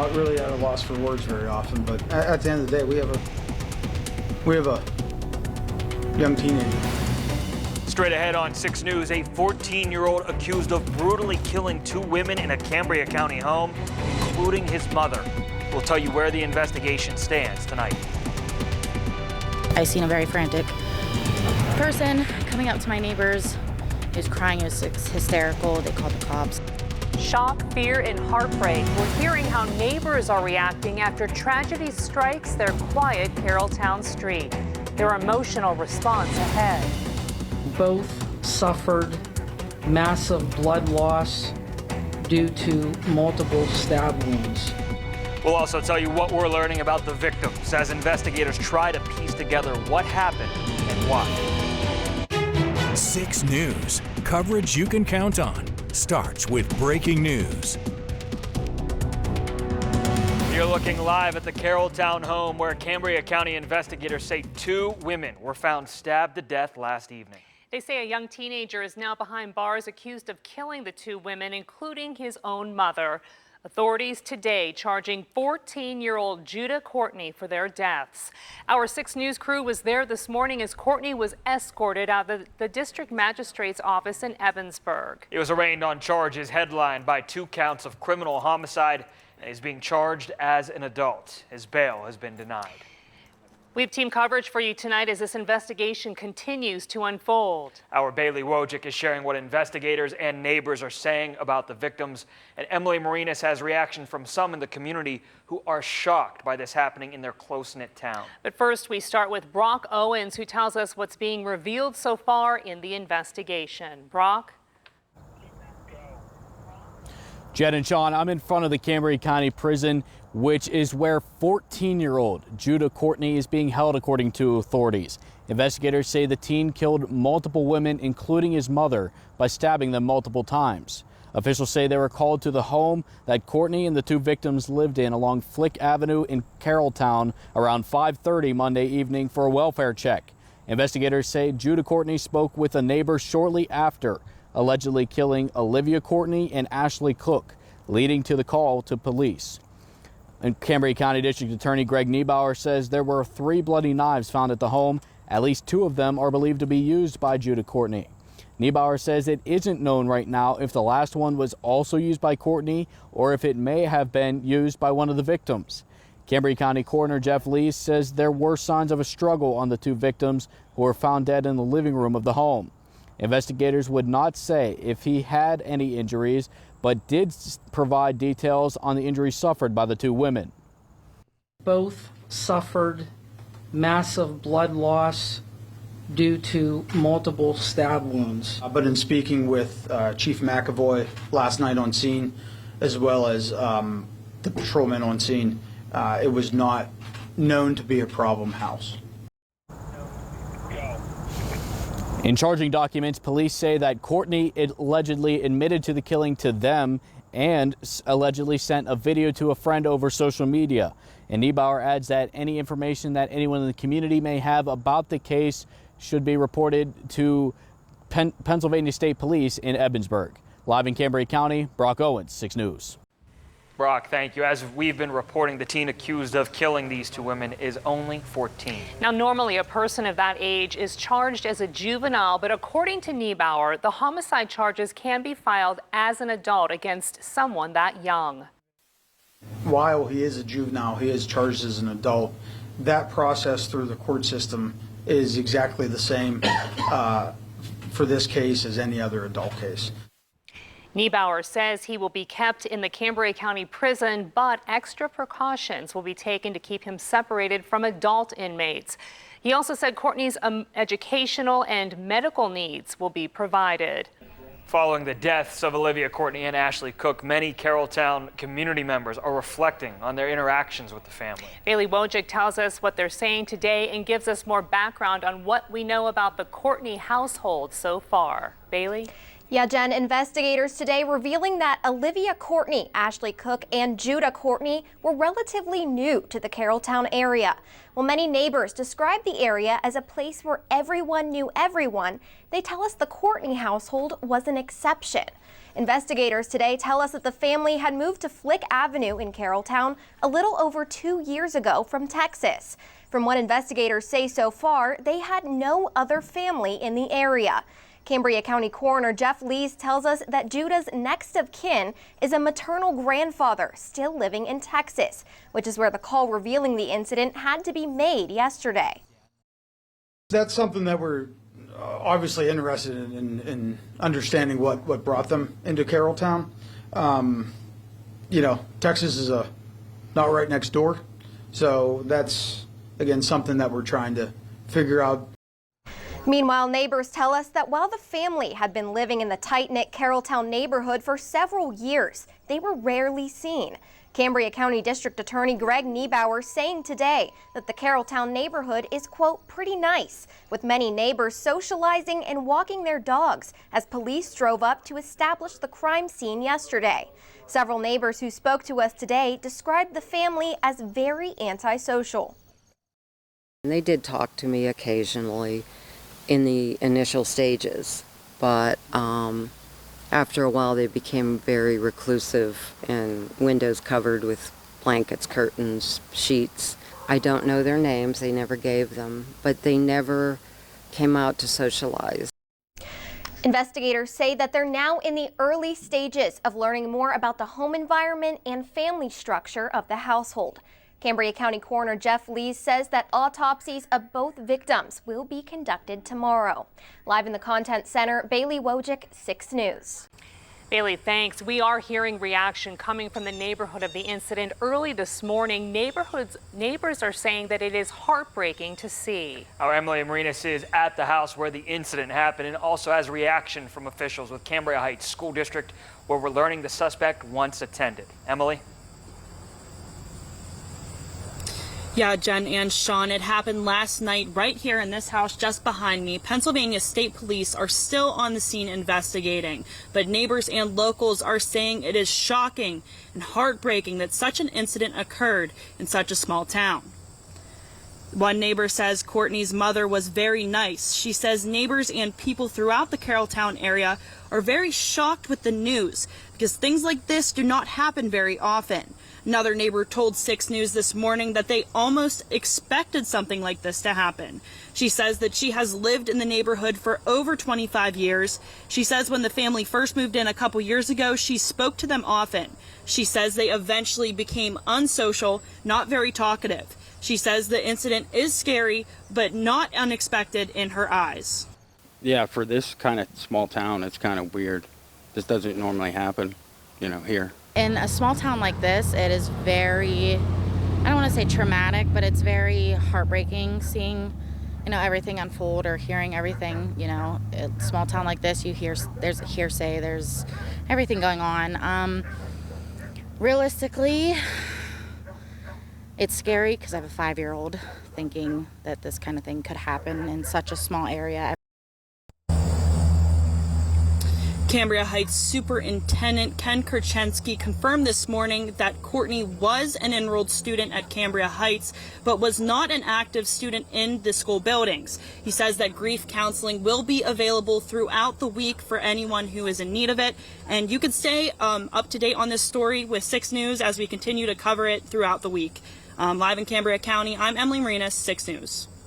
not really at a loss for words very often, but at the end of the day, we have a young teenager. Straight ahead on 6 News, a 14-year-old accused of brutally killing 2 women in a Cambria County home, including his mother. We'll tell you where the investigation stands tonight. I seen a very frantic person coming up to my neighbors. He was crying, he was hysterical. They called the cops. Shock, fear, and heartbreak. We're hearing how neighbors are reacting after tragedy strikes their quiet Carrolltown street. Their emotional response ahead. Both suffered massive blood loss due to multiple stab wounds. We'll also tell you what we're learning about the victims as investigators try to piece together what happened and why. 6 News. Coverage you can count on starts with breaking news. You're looking live at the Carrolltown home where Cambria County investigators say 2 women were found stabbed to death last evening. They say a young teenager is now behind bars accused of killing the 2 women, including his own mother. Authorities today charging 14-year-old Judah Courtney for their deaths. Our 6 News crew was there this morning as Courtney was escorted out of the district magistrate's office in Ebensburg. He was arraigned on charges headlined by 2 counts of criminal homicide and is being charged as an adult. His bail has been denied. We have team coverage for you tonight as this investigation continues to unfold. Our Bailey Wojcik is sharing what investigators and neighbors are saying about the victims. And Emily Marinas has reaction from some in the community who are shocked by this happening in their close-knit town. But first, we start with Brock Owens, who tells us what's being revealed so far in the investigation. Brock? Jed and Sean, I'm in front of the Cambria County Prison, which is where 14-year-old Judah Courtney is being held, according to authorities. Investigators say the teen killed multiple women, including his mother, by stabbing them multiple times. Officials say they were called to the home that Courtney and the 2 victims lived in along Flick Avenue in Carrolltown around 5:30 Monday evening for a welfare check. Investigators say Judah Courtney spoke with a neighbor shortly after, allegedly killing Olivia Courtney and Ashley Cook, leading to the call to police. And Cambria County District Attorney Greg Niebauer says there were 3 bloody knives found at the home. At least 2 of them are believed to be used by Judah Courtney. Niebauer says it isn't known right now if the last one was also used by Courtney or if it may have been used by one of the victims. Cambria County Coroner Jeff Lee says there were signs of a struggle on the 2 victims who were found dead in the living room of the home. Investigators would not say if he had any injuries, but did provide details on the injuries suffered by the 2 women. Both suffered massive blood loss due to multiple stab wounds. But in speaking with Chief McAvoy last night on scene, as well as the patrolman on scene, it was not known to be a problem house. In charging documents, police say that Courtney allegedly admitted to the killing to them and allegedly sent a video to a friend over social media. And Niebauer adds that any information that anyone in the community may have about the case should be reported to Pennsylvania State Police in Ebensburg. Live in Cambria County, Brock Owens, 6 News. Brock, thank you. As we've been reporting, the teen accused of killing these 2 women is only 14. Now, normally a person of that age is charged as a juvenile, but according to Niebauer, the homicide charges can be filed as an adult against someone that young. While he is a juvenile, he is charged as an adult. That process through the court system is exactly the same for this case as any other adult case. Niebauer says he will be kept in the Cambria County Prison, but extra precautions will be taken to keep him separated from adult inmates. He also said Courtney's educational and medical needs will be provided. Following the deaths of Olivia Courtney and Ashley Cook, many Carrolltown community members are reflecting on their interactions with the family. Bailey Wojcik tells us what they're saying today and gives us more background on what we know about the Courtney household so far. Bailey? Yeah, Jen, investigators today revealing that Olivia Courtney, Ashley Cook, and Judah Courtney were relatively new to the Carrolltown area. While many neighbors describe the area as a place where everyone knew everyone, they tell us the Courtney household was an exception. Investigators today tell us that the family had moved to Flick Avenue in Carrolltown a little over 2 years ago from Texas. From what investigators say so far, they had no other family in the area. Cambria County Coroner Jeff Lees tells us that Judah's next of kin is a maternal grandfather still living in Texas, which is where the call revealing the incident had to be made yesterday. That's something that we're obviously interested in understanding what brought them into Carrolltown. Texas is not right next door, so that's, again, something that we're trying to figure out. Meanwhile, neighbors tell us that while the family had been living in the tight-knit Carrolltown neighborhood for several years, they were rarely seen. Cambria County District Attorney Greg Niebauer saying today that the Carrolltown neighborhood is, quote, pretty nice, with many neighbors socializing and walking their dogs as police drove up to establish the crime scene yesterday. Several neighbors who spoke to us today described the family as very antisocial. They did talk to me occasionally in the initial stages, but after a while they became very reclusive and windows covered with blankets, curtains, sheets. I don't know their names, they never gave them, but they never came out to socialize. Investigators say that they're now in the early stages of learning more about the home environment and family structure of the household. Cambria County Coroner Jeff Lees says that autopsies of both victims will be conducted tomorrow. Live in the Content Center, Bailey Wojcik, 6 News. Bailey, thanks. We are hearing reaction coming from the neighborhood of the incident early this morning. Neighbors are saying that it is heartbreaking to see. Our Emily Marinas is at the house where the incident happened and also has reaction from officials with Cambria Heights School District, where we're learning the suspect once attended. Emily? Yeah, Jen and Sean, it happened last night right here in this house just behind me. Pennsylvania State Police are still on the scene investigating, but neighbors and locals are saying it is shocking and heartbreaking that such an incident occurred in such a small town. One neighbor says Courtney's mother was very nice. She says neighbors and people throughout the Carrolltown area are very shocked with the news because things like this do not happen very often. Another neighbor told 6 News this morning that they almost expected something like this to happen. She says that she has lived in the neighborhood for over 25 years. She says when the family first moved in a couple years ago, she spoke to them often. She says they eventually became unsocial, not very talkative. She says the incident is scary, but not unexpected in her eyes. Yeah, for this kind of small town, it's kind of weird. This doesn't normally happen, here. In a small town like this, it is very, I don't want to say traumatic, but it's very heartbreaking seeing, everything unfold or hearing everything. A small town like this, you hear there's hearsay, there's everything going on. Realistically, it's scary because I have a 5-year-old thinking that this kind of thing could happen in such a small area. Cambria Heights Superintendent Ken Kurchensky confirmed this morning that Courtney was an enrolled student at Cambria Heights, but was not an active student in the school buildings. He says that grief counseling will be available throughout the week for anyone who is in need of it. And you can stay up to date on this story with 6 News as we continue to cover it throughout the week. Live in Cambria County, I'm Emily Marinas, 6 News.